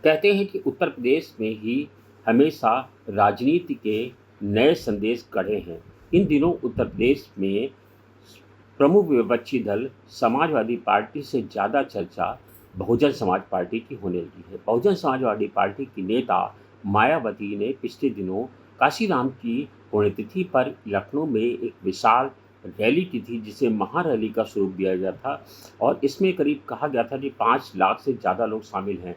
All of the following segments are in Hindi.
कहते हैं कि उत्तर प्रदेश में ही हमेशा राजनीति के नए संदेश गढ़े हैं। इन दिनों उत्तर प्रदेश में प्रमुख विपक्षी दल समाजवादी पार्टी से ज़्यादा चर्चा बहुजन समाज पार्टी की होने लगी है। बहुजन समाजवादी पार्टी की नेता मायावती ने पिछले दिनों काशीराम की पुण्यतिथि पर लखनऊ में एक विशाल रैली की थी, जिसे महारैली का स्वरूप दिया गया था और इसमें करीब कहा गया था कि 5 लाख से ज़्यादा लोग शामिल हैं।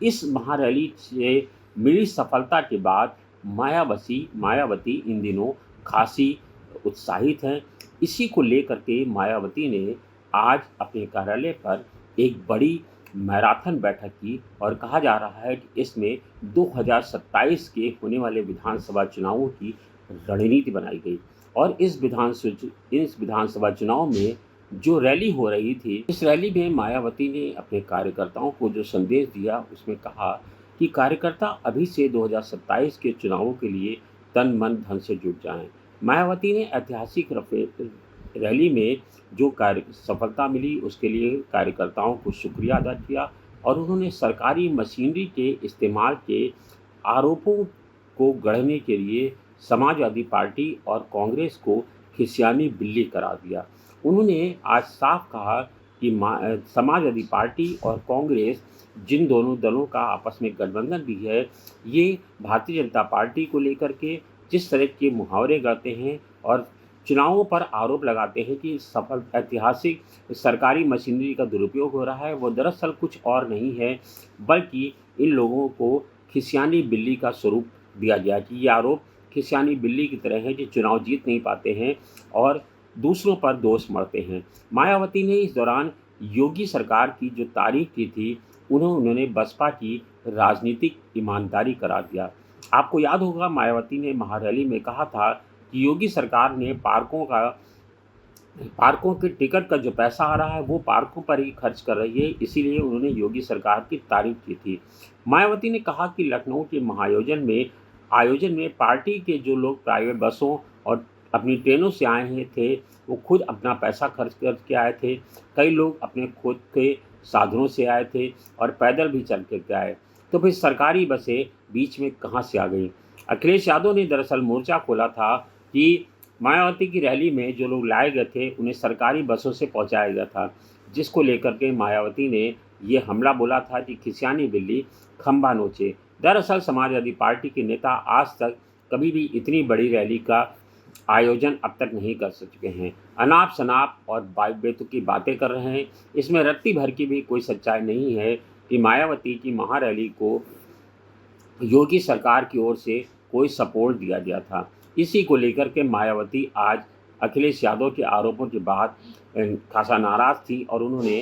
इस महारैली से मिली सफलता के बाद मायावती इन दिनों खासी उत्साहित हैं। इसी को लेकर के मायावती ने आज अपने कार्यालय पर एक बड़ी मैराथन बैठक की और कहा जा रहा है कि इसमें 2027 के होने वाले विधानसभा चुनावों की रणनीति बनाई गई और इस विधानसभा चुनाव में जो रैली हो रही थी, इस रैली में मायावती ने अपने कार्यकर्ताओं को जो संदेश दिया उसमें कहा कि कार्यकर्ता अभी से 2027 के चुनावों के लिए तन मन धन से जुट जाएं। मायावती ने ऐतिहासिक रैली में जो कार्य सफलता मिली उसके लिए कार्यकर्ताओं को शुक्रिया अदा किया और उन्होंने सरकारी मशीनरी के इस्तेमाल के आरोपों को गढ़ने के लिए समाजवादी पार्टी और कांग्रेस को खिसियानी बिल्ली करार दिया। उन्होंने आज साफ कहा कि समाजवादी पार्टी और कांग्रेस, जिन दोनों दलों का आपस में गठबंधन भी है, ये भारतीय जनता पार्टी को लेकर के जिस तरह के मुहावरे गाते हैं और चुनावों पर आरोप लगाते हैं कि सफल ऐतिहासिक सरकारी मशीनरी का दुरुपयोग हो रहा है, वो दरअसल कुछ और नहीं है बल्कि इन लोगों को खिसियानी बिल्ली का स्वरूप दिया गया कि ये आरोप खिसियानी बिल्ली की तरह है जो चुनाव जीत नहीं पाते हैं और दूसरों पर दोष मढ़ते हैं। मायावती ने इस दौरान योगी सरकार की जो तारीफ की थी उन्होंने बसपा की राजनीतिक ईमानदारी करार दिया। आपको याद होगा मायावती ने महारैली में कहा था कि योगी सरकार ने पार्कों के टिकट का जो पैसा आ रहा है वो पार्कों पर ही खर्च कर रही है, इसीलिए उन्होंने योगी सरकार की तारीफ की थी। मायावती ने कहा कि लखनऊ के आयोजन में पार्टी के जो लोग प्राइवेट बसों और अपनी ट्रेनों से आए हैं थे, वो खुद अपना पैसा खर्च करके आए थे। कई लोग अपने खुद के साधनों से आए थे और पैदल भी चल के आए, तो फिर सरकारी बसें बीच में कहाँ से आ गई। अखिलेश यादव ने दरअसल मोर्चा खोला था कि मायावती की रैली में जो लोग लाए गए थे उन्हें सरकारी बसों से पहुंचाया गया था, जिसको लेकर के मायावती ने ये हमला बोला था कि खिसियानी बिल्ली खंबा नोचे। दरअसल समाजवादी पार्टी के नेता आज तक कभी भी इतनी बड़ी रैली का आयोजन अब तक नहीं कर सके हैं। अनाप शनाप और बेतुकी बातें कर रहे हैं। इसमें रत्ती भर की भी कोई सच्चाई नहीं है कि मायावती की महारैली को योगी सरकार की ओर से कोई सपोर्ट दिया गया था। इसी को लेकर के मायावती आज अखिलेश यादव के आरोपों के बाद खासा नाराज थी और उन्होंने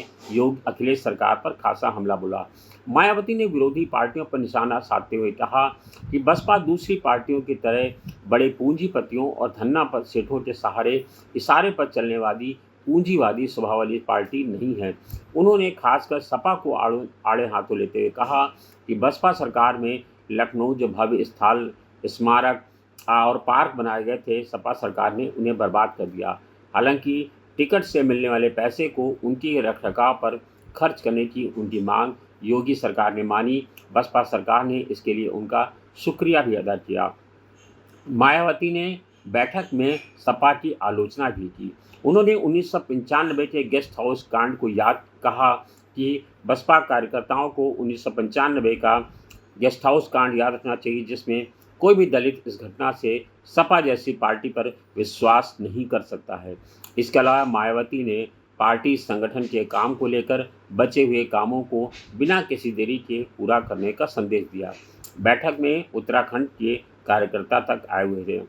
अखिलेश सरकार पर खासा हमला बोला। मायावती ने विरोधी पार्टियों पर निशाना साधते हुए कहा कि बसपा दूसरी पार्टियों की तरह बड़े पूंजीपतियों और धन्ना पर सेठों के इशारे पर चलने वाली पूंजीवादी स्वभाव वाली पार्टी नहीं है। उन्होंने खासकर सपा को आड़े हाथों लेते हुए कहा कि बसपा सरकार में लखनऊ जो भव्य स्थल, स्मारक और पार्क बनाए गए थे, सपा सरकार ने उन्हें बर्बाद कर दिया। हालांकि टिकट से मिलने वाले पैसे को उनकी रखरखाव पर खर्च करने की उनकी मांग योगी सरकार ने मानी। बसपा सरकार ने इसके लिए उनका शुक्रिया भी अदा किया। मायावती ने बैठक में सपा की आलोचना भी की। उन्होंने 1995 के गेस्ट हाउस कांड को याद कहा कि बसपा कार्यकर्ताओं को 1995 का गेस्ट हाउस कांड याद रखना चाहिए, जिसमें कोई भी दलित इस घटना से सपा जैसी पार्टी पर विश्वास नहीं कर सकता है। इसके अलावा मायावती ने पार्टी संगठन के काम को लेकर बचे हुए कामों को बिना किसी देरी के पूरा करने का संदेश दिया। बैठक में उत्तराखंड के कार्यकर्ता तक आए हुए थे।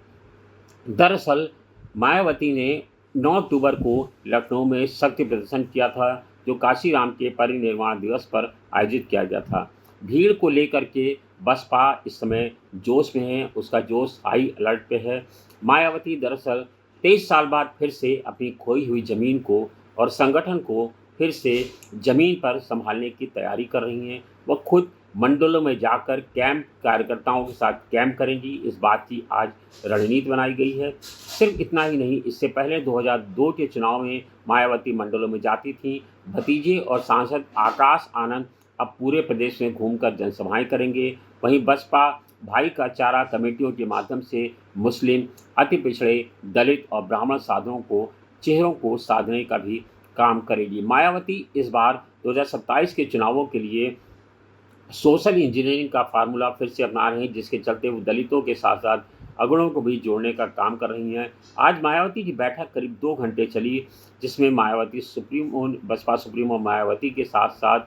दरअसल मायावती ने 9 अक्टूबर को लखनऊ में शक्ति प्रदर्शन किया था, जो काशीराम के परिनिर्वाण दिवस पर आयोजित किया गया था। भीड़ को लेकर के बसपा इस समय जोश में है, उसका जोश हाई अलर्ट पे है। मायावती दरअसल 23 साल बाद फिर से अपनी खोई हुई ज़मीन को और संगठन को फिर से ज़मीन पर संभालने की तैयारी कर रही हैं। वह खुद मंडलों में जाकर कार्यकर्ताओं के साथ कैंप करेंगी, इस बात की आज रणनीति बनाई गई है। सिर्फ इतना ही नहीं, इससे पहले 2002 के चुनाव में मायावती मंडलों में जाती थीं। भतीजे और सांसद आकाश आनंद अब पूरे प्रदेश में घूमकर जनसभाएं करेंगे। वहीं बसपा भाईचारा कमेटियों के माध्यम से मुस्लिम, अति पिछड़े, दलित और ब्राह्मण साधुओं को चेहरों को साधने का भी काम करेगी। मायावती इस बार 2027 के चुनावों के लिए सोशल इंजीनियरिंग का फार्मूला फिर से अपना रहे हैं, जिसके चलते वो दलितों के साथ साथ अगड़ों को भी जोड़ने का काम कर रही हैं। आज मायावती की बैठक करीब 2 घंटे चली, जिसमें मायावती सुप्रीमो बसपा सुप्रीमो मायावती के साथ साथ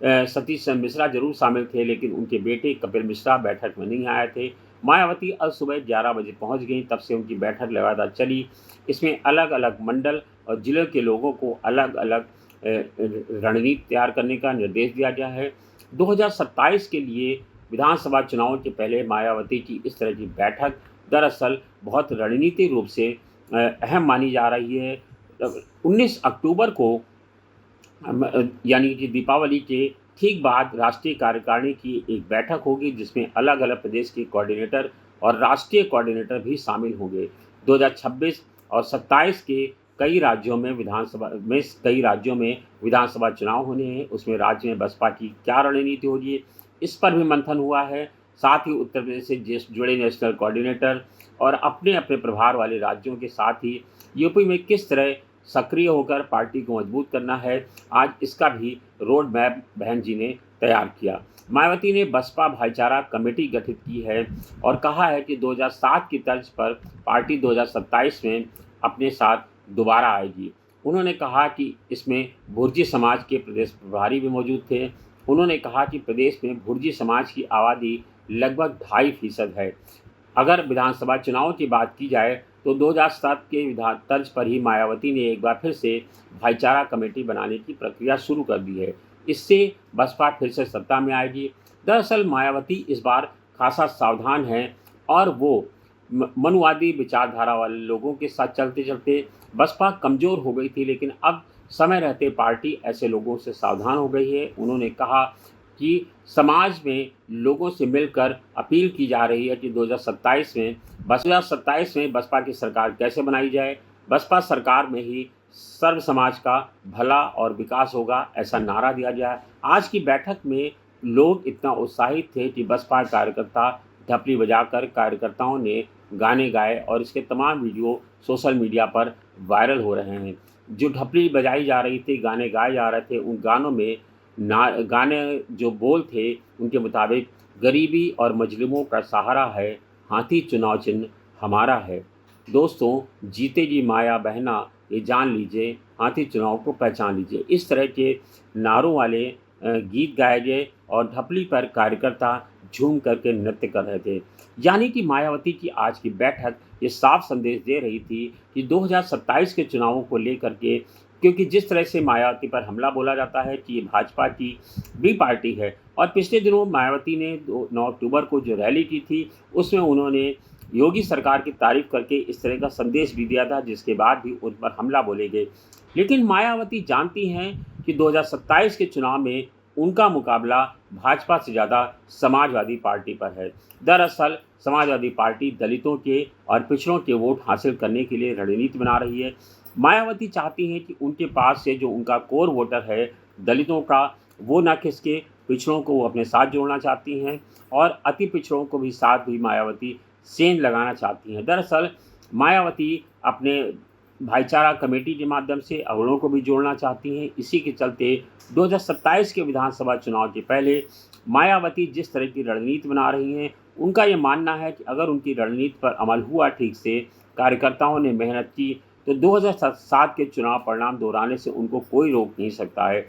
सतीश चंद्र मिश्रा जरूर शामिल थे, लेकिन उनके बेटे कपिल मिश्रा बैठक में नहीं आए थे। मायावती आज सुबह 11 बजे पहुंच गई, तब से उनकी बैठक लगातार चली। इसमें अलग अलग मंडल और जिले के लोगों को अलग अलग रणनीति तैयार करने का निर्देश दिया गया है। 2027 के लिए विधानसभा चुनाव के पहले मायावती की इस तरह की बैठक दरअसल बहुत रणनीतिक रूप से अहम मानी जा रही है। 19 अक्टूबर को यानी कि दीपावली के ठीक बाद राष्ट्रीय कार्यकारिणी की एक बैठक होगी, जिसमें अलग अलग प्रदेश के कोऑर्डिनेटर और राष्ट्रीय कोऑर्डिनेटर भी शामिल होंगे। 2026 और 27 के कई राज्यों में विधानसभा चुनाव होने हैं। उसमें राज्य में बसपा की क्या रणनीति होगी, इस पर भी मंथन हुआ है। साथ ही उत्तर प्रदेश से जुड़े नेशनल कोऑर्डिनेटर और अपने अपने प्रभार वाले राज्यों के साथ ही यूपी में किस तरह सक्रिय होकर पार्टी को मजबूत करना है, आज इसका भी रोड मैप बहन जी ने तैयार किया। मायावती ने बसपा भाईचारा कमेटी गठित की है और कहा है कि 2007 की तर्ज पर पार्टी 2027 में अपने साथ दोबारा आएगी। उन्होंने कहा कि इसमें भुर्जी समाज के प्रदेश प्रभारी भी मौजूद थे। उन्होंने कहा कि प्रदेश में भुर्जी समाज की आबादी लगभग 2.5% है। अगर विधानसभा चुनाव की बात की जाए तो 2007 के विधान तर्ज पर ही मायावती ने एक बार फिर से भाईचारा कमेटी बनाने की प्रक्रिया शुरू कर दी है। इससे बसपा फिर से सत्ता में आएगी। दरअसल मायावती इस बार खासा सावधान है और वो मनुवादी विचारधारा वाले लोगों के साथ चलते चलते बसपा कमज़ोर हो गई थी, लेकिन अब समय रहते पार्टी ऐसे लोगों से सावधान हो गई है। उन्होंने कहा कि समाज में लोगों से मिलकर अपील की जा रही है कि 2027 में बसपा की सरकार कैसे बनाई जाए। बसपा सरकार में ही सर्व समाज का भला और विकास होगा, ऐसा नारा दिया गया। आज की बैठक में लोग इतना उत्साहित थे कि बसपा कार्यकर्ता ढपली बजाकर कार्यकर्ताओं ने गाने गाए और इसके तमाम वीडियो सोशल मीडिया पर वायरल हो रहे हैं। जो ढपली बजाई जा रही थी, गाने गाए जा रहे थे, उन गानों में गाने जो बोल थे उनके मुताबिक गरीबी और मजलूमों का सहारा है, हाथी चुनाव चिन्ह हमारा है। दोस्तों जीते जी माया बहना ये जान लीजिए, हाथी चुनाव को पहचान लीजिए। इस तरह के नारों वाले गीत गाए गए और ढपली पर कार्यकर्ता झूम करके नृत्य कर रहे थे। यानी कि मायावती की आज की बैठक ये साफ संदेश दे रही थी कि 2027 के चुनावों को लेकर के, क्योंकि जिस तरह से मायावती पर हमला बोला जाता है कि ये भाजपा की बी पार्टी है, और पिछले दिनों मायावती ने 9 अक्टूबर को जो रैली की थी उसमें उन्होंने योगी सरकार की तारीफ करके इस तरह का संदेश भी दिया था, जिसके बाद भी उन पर हमला बोले गए। लेकिन मायावती जानती हैं कि 2027 के चुनाव में उनका मुकाबला भाजपा से ज़्यादा समाजवादी पार्टी पर है। दरअसल समाजवादी पार्टी दलितों के और पिछड़ों के वोट हासिल करने के लिए रणनीति बना रही है। मायावती चाहती हैं कि उनके पास से जो उनका कोर वोटर है दलितों का, वो ना खिसके, पिछड़ों को वो अपने साथ जोड़ना चाहती हैं और अति पिछड़ों को भी साथ भी मायावती सेंध लगाना चाहती हैं। दरअसल मायावती अपने भाईचारा कमेटी के माध्यम से अगड़ों को भी जोड़ना चाहती हैं। इसी के चलते 2027 के विधानसभा चुनाव के पहले मायावती जिस तरह की रणनीति बना रही हैं, उनका ये मानना है कि अगर उनकी रणनीति पर अमल हुआ, ठीक से कार्यकर्ताओं ने मेहनत की, तो 2007 के चुनाव परिणाम दोहराने से उनको कोई रोक नहीं सकता है।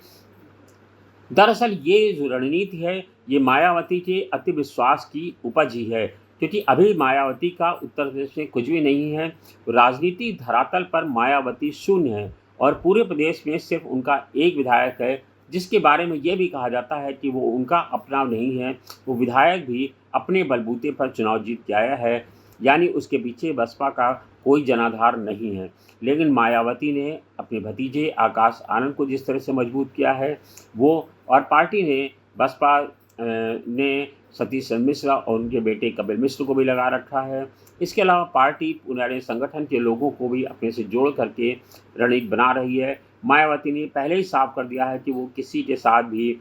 दरअसल ये जो रणनीति है ये मायावती के अति विश्वास की उपज ही है, क्योंकि अभी मायावती का उत्तर प्रदेश में कुछ भी नहीं है। राजनीति धरातल पर मायावती शून्य है और पूरे प्रदेश में सिर्फ उनका एक विधायक है, जिसके बारे में ये भी कहा जाता है कि वो उनका अपना नहीं है, वो विधायक भी अपने बलबूते पर चुनाव जीत के आया है, यानी उसके पीछे बसपा का कोई जनाधार नहीं है। लेकिन मायावती ने अपने भतीजे आकाश आनंद को जिस तरह से मजबूत किया है वो, और पार्टी ने बसपा ने सतीश चंद्र मिश्रा और उनके बेटे कपिल मिश्र को भी लगा रखा है। इसके अलावा पार्टी पुराने संगठन के लोगों को भी अपने से जोड़ करके रणनीति बना रही है। मायावती ने पहले ही साफ कर दिया है कि वो किसी के साथ भी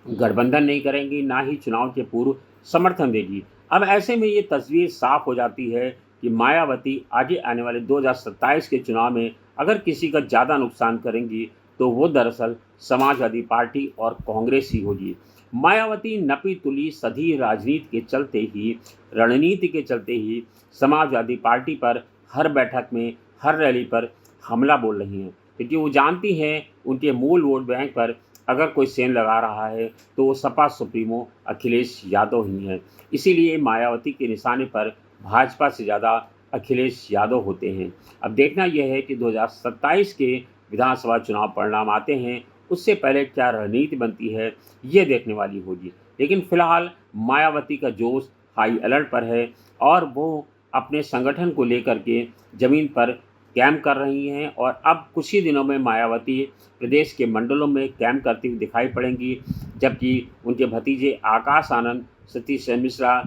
गठबंधन नहीं करेंगी, ना ही चुनाव के पूर्व समर्थन देगी। अब ऐसे में ये तस्वीर साफ हो जाती है कि मायावती आगे आने वाले 2027 के चुनाव में अगर किसी का ज़्यादा नुकसान करेंगी तो वो दरअसल समाजवादी पार्टी और कांग्रेस ही होगी। मायावती नपी तुली सधी राजनीति के चलते ही, रणनीति के चलते ही समाजवादी पार्टी पर हर बैठक में, हर रैली पर हमला बोल रही हैं, क्योंकि वो जानती हैं उनके मूल वोट बैंक पर अगर कोई सेंध लगा रहा है तो वो सपा सुप्रीमो अखिलेश यादव ही हैं। इसीलिए मायावती के निशाने पर भाजपा से ज़्यादा अखिलेश यादव होते हैं। अब देखना यह है कि 2027 के विधानसभा चुनाव परिणाम आते हैं, उससे पहले क्या रणनीति बनती है, ये देखने वाली होगी। लेकिन फिलहाल मायावती का जोश हाई अलर्ट पर है और वो अपने संगठन को लेकर के ज़मीन पर कैंप कर रही हैं और अब कुछ ही दिनों में मायावती प्रदेश के मंडलों में कैंप करती हुई दिखाई पड़ेंगी, जबकि उनके भतीजे आकाश आनंद, सतीश मिश्रा,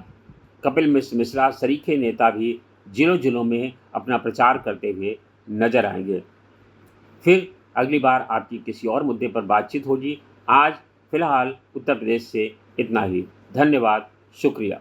कपिल मिश्रा सरीखे नेता भी जिलों-जिलों में अपना प्रचार करते हुए नजर आएंगे। फिर अगली बार आपकी किसी और मुद्दे पर बातचीत होगी। आज फिलहाल उत्तर प्रदेश से इतना ही। धन्यवाद, शुक्रिया।